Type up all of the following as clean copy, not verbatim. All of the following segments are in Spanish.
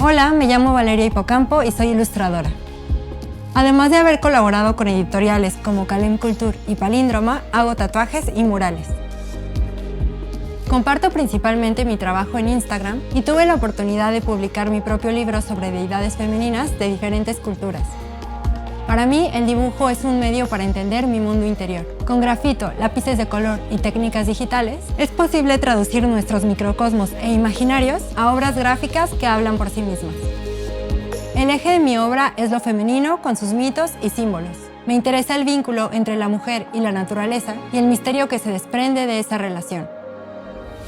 Hola, me llamo Valeria Hipocampo y soy ilustradora. Además de haber colaborado con editoriales como Calem Culture y Palíndroma, hago tatuajes y murales. Comparto principalmente mi trabajo en Instagram y tuve la oportunidad de publicar mi propio libro sobre deidades femeninas de diferentes culturas. Para mí, el dibujo es un medio para entender mi mundo interior. Con grafito, lápices de color y técnicas digitales, es posible traducir nuestros microcosmos e imaginarios a obras gráficas que hablan por sí mismas. El eje de mi obra es lo femenino con sus mitos y símbolos. Me interesa el vínculo entre la mujer y la naturaleza y el misterio que se desprende de esa relación.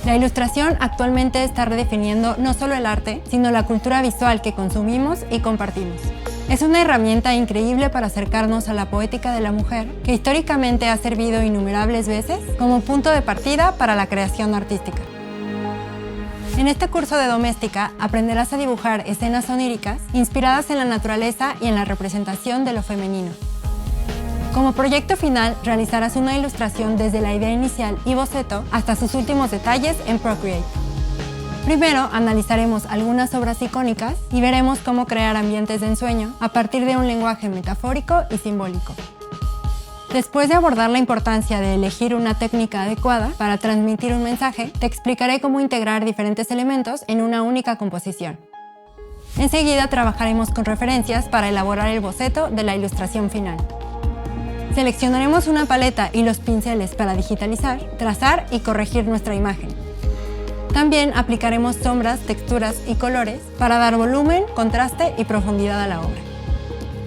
La ilustración actualmente está redefiniendo no solo el arte, sino la cultura visual que consumimos y compartimos. Es una herramienta increíble para acercarnos a la poética de la mujer, que históricamente ha servido innumerables veces como punto de partida para la creación artística. En este curso de doméstica aprenderás a dibujar escenas oníricas inspiradas en la naturaleza y en la representación de lo femenino. Como proyecto final, realizarás una ilustración desde la idea inicial y boceto hasta sus últimos detalles en Procreate. Primero, analizaremos algunas obras icónicas y veremos cómo crear ambientes de ensueño a partir de un lenguaje metafórico y simbólico. Después de abordar la importancia de elegir una técnica adecuada para transmitir un mensaje, te explicaré cómo integrar diferentes elementos en una única composición. Enseguida trabajaremos con referencias para elaborar el boceto de la ilustración final. Seleccionaremos una paleta y los pinceles para digitalizar, trazar y corregir nuestra imagen. También aplicaremos sombras, texturas y colores para dar volumen, contraste y profundidad a la obra.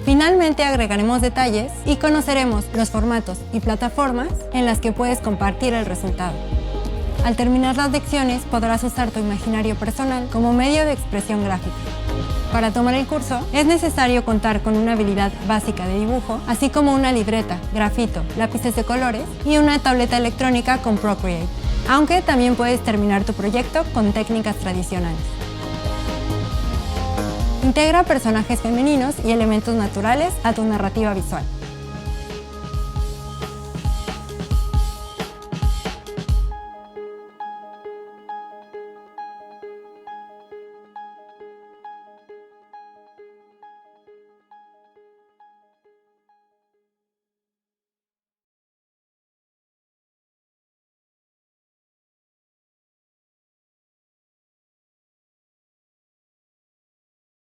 Finalmente agregaremos detalles y conoceremos los formatos y plataformas en las que puedes compartir el resultado. Al terminar las lecciones podrás usar tu imaginario personal como medio de expresión gráfica. Para tomar el curso es necesario contar con una habilidad básica de dibujo, así como una libreta, grafito, lápices de colores y una tableta electrónica con Procreate, aunque también puedes terminar tu proyecto con técnicas tradicionales. Integra personajes femeninos y elementos naturales a tu narrativa visual.